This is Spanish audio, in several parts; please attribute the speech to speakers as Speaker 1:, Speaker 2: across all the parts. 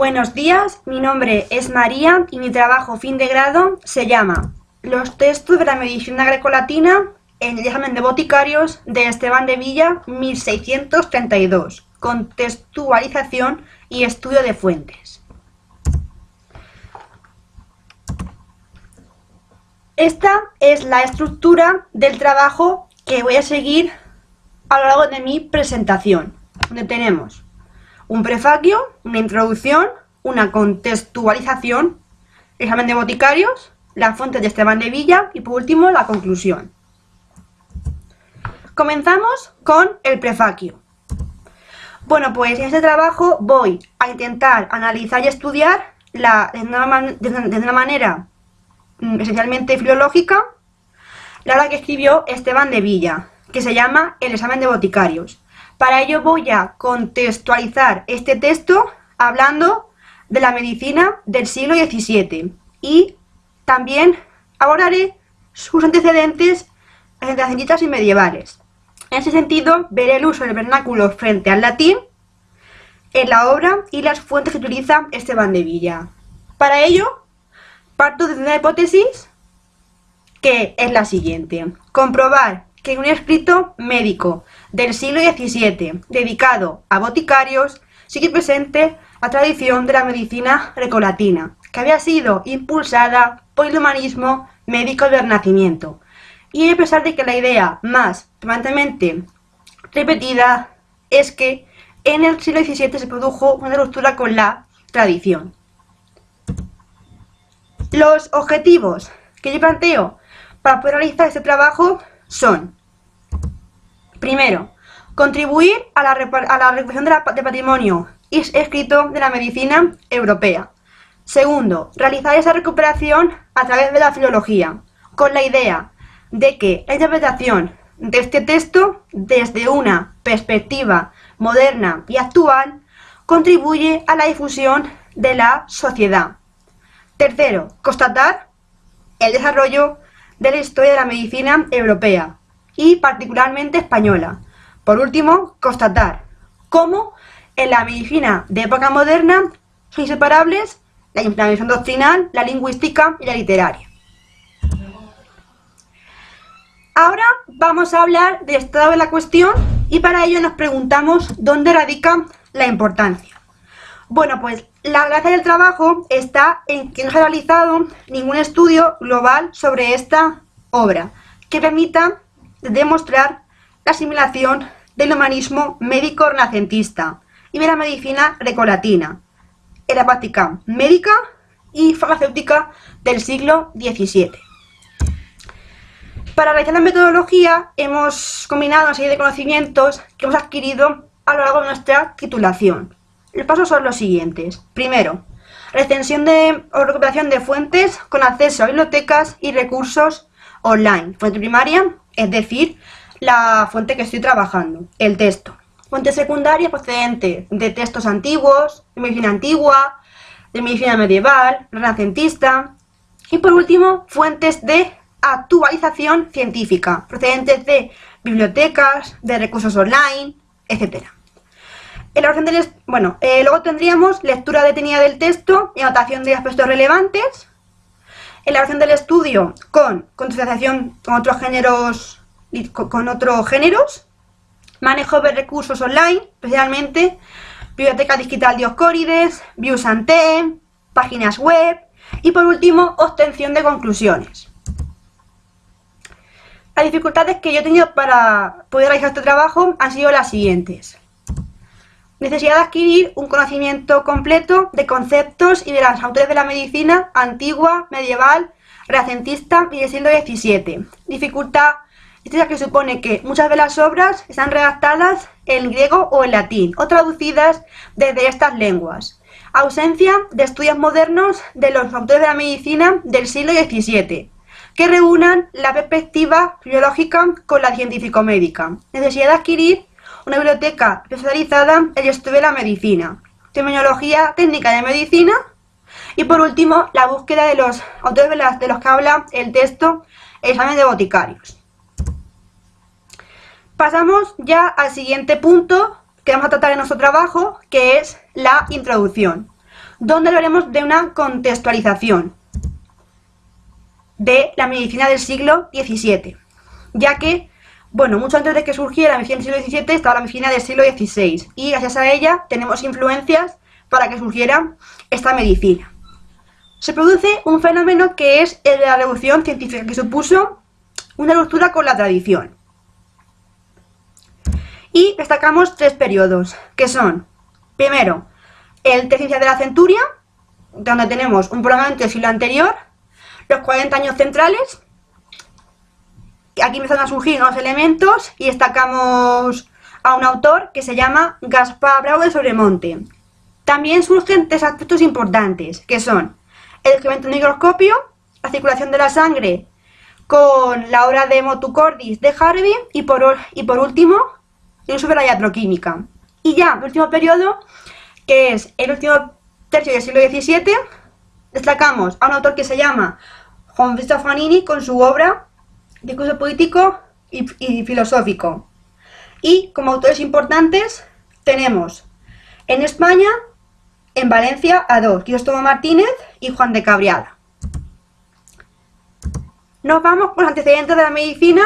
Speaker 1: Buenos días, mi nombre es María y mi trabajo fin de grado se llama Los textos de la medicina grecolatina en el examen de boticarios de Esteban de Villa 1632, contextualización y estudio de fuentes. Esta es la estructura del trabajo que voy a seguir a lo largo de mi presentación, donde tenemos un prefacio, una introducción, una contextualización, examen de boticarios, las fuentes de Esteban de Villa y por último la conclusión. Comenzamos con el prefacio. Bueno, pues en este trabajo voy a intentar analizar y estudiar de una manera esencialmente filológica la obra que escribió Esteban de Villa, que se llama El examen de boticarios. Para ello voy a contextualizar este texto hablando de la medicina del siglo XVII y también abordaré sus antecedentes renacentistas y medievales. En ese sentido, veré el uso del vernáculo frente al latín en la obra y las fuentes que utiliza Esteban de Villa. Para ello, parto de una hipótesis que es la siguiente: comprobar que en un escrito médico del siglo XVII dedicado a boticarios sigue presente la tradición de la medicina grecolatina, que había sido impulsada por el humanismo médico del Renacimiento, y a pesar de que la idea más permanentemente repetida es que en el siglo XVII se produjo una ruptura con la tradición. Los objetivos que yo planteo para poder realizar este trabajo son: primero, contribuir a la recuperación de patrimonio escrito de la medicina europea. Segundo, realizar esa recuperación a través de la filología, con la idea de que la interpretación de este texto desde una perspectiva moderna y actual contribuye a la difusión de la sociedad. Tercero, constatar el desarrollo de la historia de la medicina europea y particularmente española. Por último, constatar cómo en la medicina de época moderna son inseparables la información doctrinal, la lingüística y la literaria. Ahora vamos a hablar del estado de la cuestión y para ello nos preguntamos dónde radica la importancia. Bueno, pues la gracia del trabajo está en que no se ha realizado ningún estudio global sobre esta obra que permita demostrar la asimilación del humanismo médico renacentista y de la medicina grecolatina en la práctica médica y farmacéutica del siglo XVII. Para realizar la metodología hemos combinado una serie de conocimientos que hemos adquirido a lo largo de nuestra titulación. Los pasos son los siguientes. Primero, recensión o recuperación de fuentes con acceso a bibliotecas y recursos online. Fuente primaria, es decir, la fuente que estoy trabajando, el texto. Fuente secundaria procedente de textos antiguos, de medicina antigua, de medicina medieval, renacentista. Y por último, fuentes de actualización científica, procedentes de bibliotecas, de recursos online, etc. Luego tendríamos lectura detenida del texto y anotación de aspectos relevantes. Elaboración del estudio con contextualización con otros géneros, manejo de recursos online, especialmente biblioteca digital Dioscórides, Views and Them, páginas web y por último obtención de conclusiones. Las dificultades que yo he tenido para poder realizar este trabajo han sido las siguientes: necesidad de adquirir un conocimiento completo de conceptos y de los autores de la medicina antigua, medieval, renacentista y del siglo XVII. Dificultad que supone que muchas de las obras están redactadas en griego o en latín o traducidas desde estas lenguas. Ausencia de estudios modernos de los autores de la medicina del siglo XVII que reúnan la perspectiva filológica con la científico-médica. Necesidad de adquirir una biblioteca especializada en el estudio de la medicina, terminología técnica de medicina y por último la búsqueda de los autores de los que habla el texto, el examen de boticarios. Pasamos ya al siguiente punto que vamos a tratar en nuestro trabajo, que es la introducción. donde hablaremos de una contextualización de la medicina del siglo XVII, ya que, bueno, mucho antes de que surgiera la medicina del siglo XVII estaba la medicina del siglo XVI, y gracias a ella tenemos influencias para que surgiera esta medicina. Se produce un fenómeno que es el de la revolución científica, que supuso una ruptura con la tradición. Y destacamos 3 periodos, que son, primero, el tercio de la centuria, donde tenemos un prolongamiento del siglo anterior, los 40 años centrales. Aquí empiezan a surgir nuevos elementos y destacamos a un autor que se llama Gaspar Bravo de Sobremonte. También surgen 3 aspectos importantes, que son el descubrimiento del microscopio, la circulación de la sangre con la obra de Motu Cordis de Harvey y por último el uso de la iatroquímica. Y ya, el último periodo, que es el último tercio del siglo XVII, destacamos a un autor que se llama Juan Bautista Fanini con su obra Discurso político y filosófico. Y como autores importantes tenemos en España, en Valencia, a 2, Cristóbal Martínez y Juan de Cabriada. Nos vamos con los antecedentes de la medicina,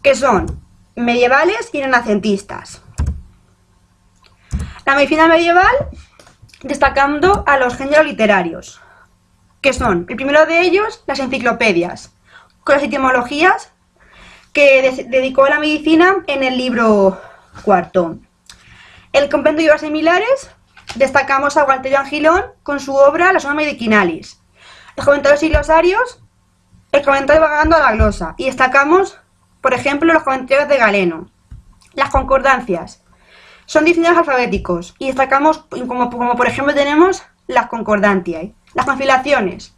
Speaker 1: que son medievales y renacentistas. La medicina medieval, destacando a los géneros literarios, que son, el primero de ellos, las enciclopedias, con las etimologías que dedicó a la medicina en el libro IV. El compendio de obras similares, destacamos a Gualterio Angilón con su obra La Summa Medicinalis, los comentarios y glosarios, el comentario vagando a la glosa, y destacamos, por ejemplo, los comentarios de Galeno. Las concordancias son diccionarios alfabéticos y destacamos, como por ejemplo tenemos las concordantiae. Las conciliaciones.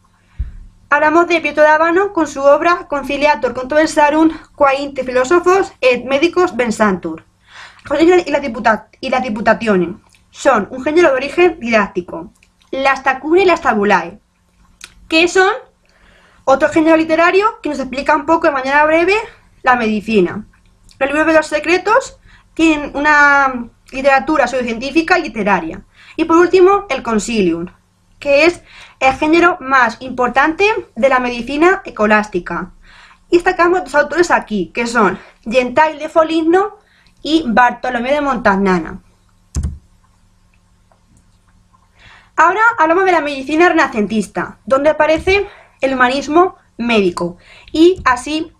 Speaker 1: Hablamos de Pietro d'Abano con su obra Conciliator Controversarum quae inter philosophos et medicos vensantur. Y las diputationes son un género de origen didáctico. Las tacune y las tabulae, que son otro género literario que nos explica un poco de manera breve la medicina. Los libros de los secretos tienen una literatura pseudocientífica y literaria. Y por último, el Consilium, que es el género más importante de la medicina escolástica. Y destacamos 2 autores aquí, que son Gentile de Foligno y Bartolomé de Montagnana. Ahora hablamos de la medicina renacentista, donde aparece el humanismo médico. Y así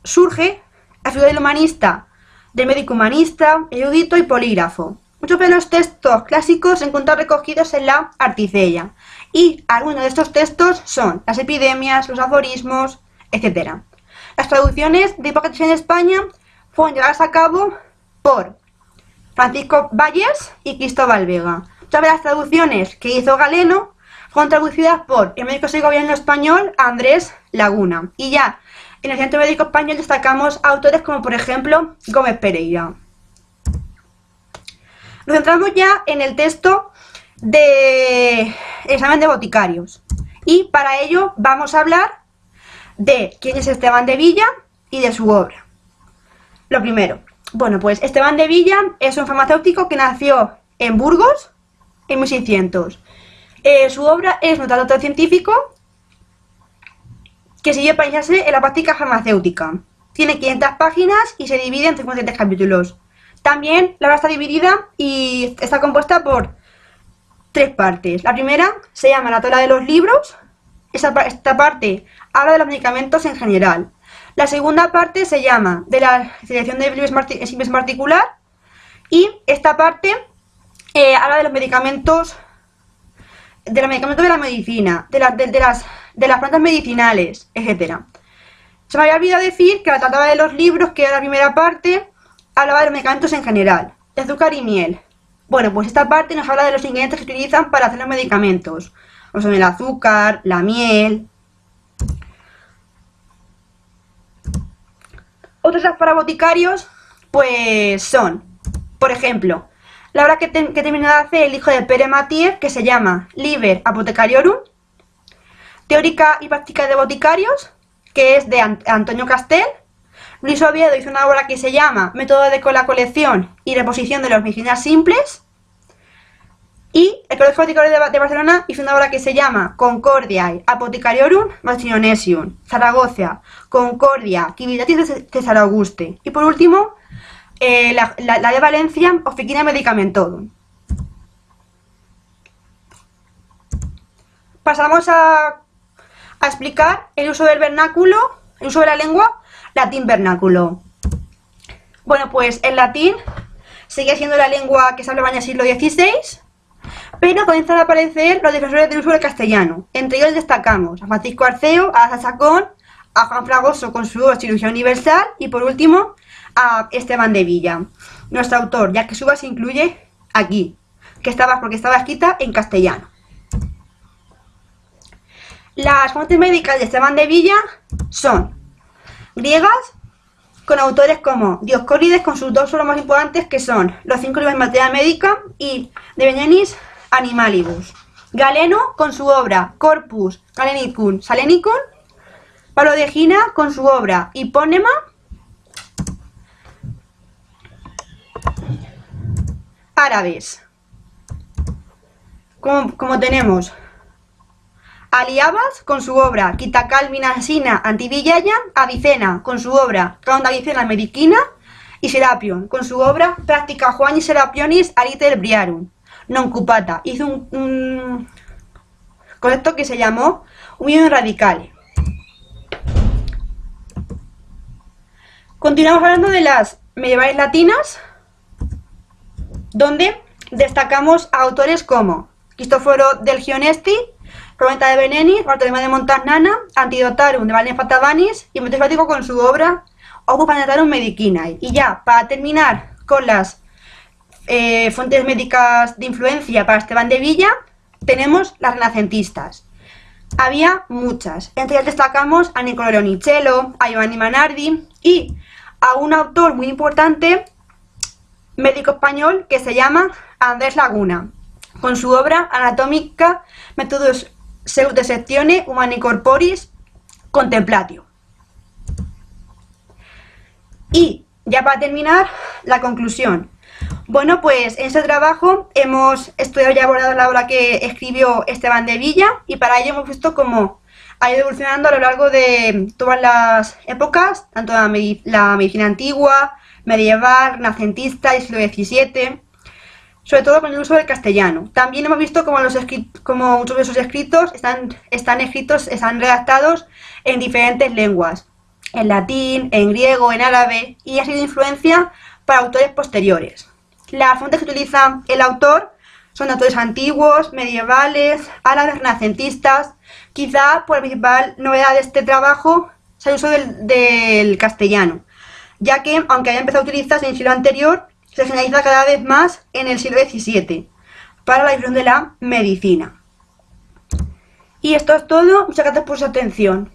Speaker 1: surge la figura del humanista, del médico humanista, erudito y polígrafo. Muchos de los textos clásicos se encuentran recogidos en la Articella, y algunos de estos textos son las epidemias, los aforismos, etc. Las traducciones de Hipócrates en España fueron llevadas a cabo por Francisco Valles y Cristóbal Vega. Muchas de las traducciones que hizo Galeno fueron traducidas por el médico segoviano español Andrés Laguna. Y ya en el Centro Médico Español destacamos autores como por ejemplo Gómez Pereira. Nos centramos ya en el texto de examen de boticarios, y para ello vamos a hablar de quién es Esteban de Villa y de su obra. Lo primero, bueno, pues Esteban de Villa es un farmacéutico que nació en Burgos en 1600. Su obra es un tratado científico que siguió para iniciarse en la práctica farmacéutica. Tiene 500 páginas y se divide en 57 capítulos. También la obra está dividida y está compuesta por 3 partes. La primera se llama la tabla de los libros. Esta parte habla de los medicamentos en general. La segunda parte se llama de la selección de simples particular. Y esta parte habla de los medicamentos, de la medicina, de las plantas medicinales, etc. Se me había olvidado decir que la tabla de los libros, que era la primera parte, hablaba de los medicamentos en general, de azúcar y miel. Bueno, pues esta parte nos habla de los ingredientes que se utilizan para hacer los medicamentos. O sea, el azúcar, la miel. Otros para boticarios, pues son, por ejemplo, la obra que terminó de hacer el hijo de Pere Mathieu, que se llama Liber Apothecariorum. Teórica y práctica de boticarios, que es de Antonio Castel. Luis Oviedo hizo una obra que se llama Método de la colección y reposición de las medicinas simples. Y el Colegio Boticario de Barcelona hizo una obra que se llama Concordiae Apothecariorum Mastionesium, Zaragoza, Concordia, Civitatis Cesar Auguste. Y por último, la de Valencia, Oficina Medicamentorum. Pasamos a explicar el uso del vernáculo, el uso de la lengua latín vernáculo. Bueno, pues el latín sigue siendo la lengua que se hablaba en el siglo XVI, pero comienzan a aparecer los defensores del uso del castellano. Entre ellos destacamos a Francisco Arceo, a Asa Chacón, a Juan Fragoso con su obra Cirugía Universal y por último a Esteban de Villa, nuestro autor, ya que su obra se incluye aquí, porque estaba escrita en castellano. Las fuentes médicas de Esteban de Villa son griegas, con autores como Dioscórides con sus dos obras más importantes que son Los 5 libros de materia médica y De Venenis Animalibus. Galeno con su obra Corpus Galenicum Salenicum. Pablo de Gina con su obra Hipónema. Árabes. Como tenemos Aliabas con su obra Quitacal Vinasina Antivillaya, Avicena con su obra Ronda Avicena Mediquina y Serapion con su obra Practica Juani Serapionis Aliter Briarum Non Cupata. Hizo un concepto que se llamó Unión Radicale. Continuamos hablando de las medievales latinas, donde destacamos a autores como Cristoforo del Gionesti, Proventa de Venenis, Bartolomé de Montagnana, Antidotarum de Valens Fatavanis y Montefático con su obra Opus Planetarum Medicinae. Y ya, para terminar con las fuentes médicas de influencia para Esteban de Villa, tenemos las renacentistas. Había muchas, entre ellas destacamos a Niccolò Leoncello, a Giovanni Manardi y a un autor muy importante, médico español, que se llama Andrés Laguna, con su obra Anatómica Methodus Pseudosectione Humani Corporis Contemplatio. Y ya para terminar, la conclusión. Bueno, pues en este trabajo hemos estudiado y abordado la obra que escribió Esteban de Villa y para ello hemos visto cómo ha ido evolucionando a lo largo de todas las épocas, tanto la medicina antigua, medieval, renacentista y siglo XVII, sobre todo con el uso del castellano. También hemos visto cómo muchos de sus escritos están redactados en diferentes lenguas, en latín, en griego, en árabe, y ha sido influencia para autores posteriores. Las fuentes que utiliza el autor son autores antiguos, medievales, árabes, renacentistas. Quizá por la principal novedad de este trabajo sea el uso del castellano, ya que aunque haya empezado a utilizarse en el siglo anterior, se generaliza cada vez más en el siglo XVII para la difusión de la medicina. Y esto es todo. Muchas gracias por su atención.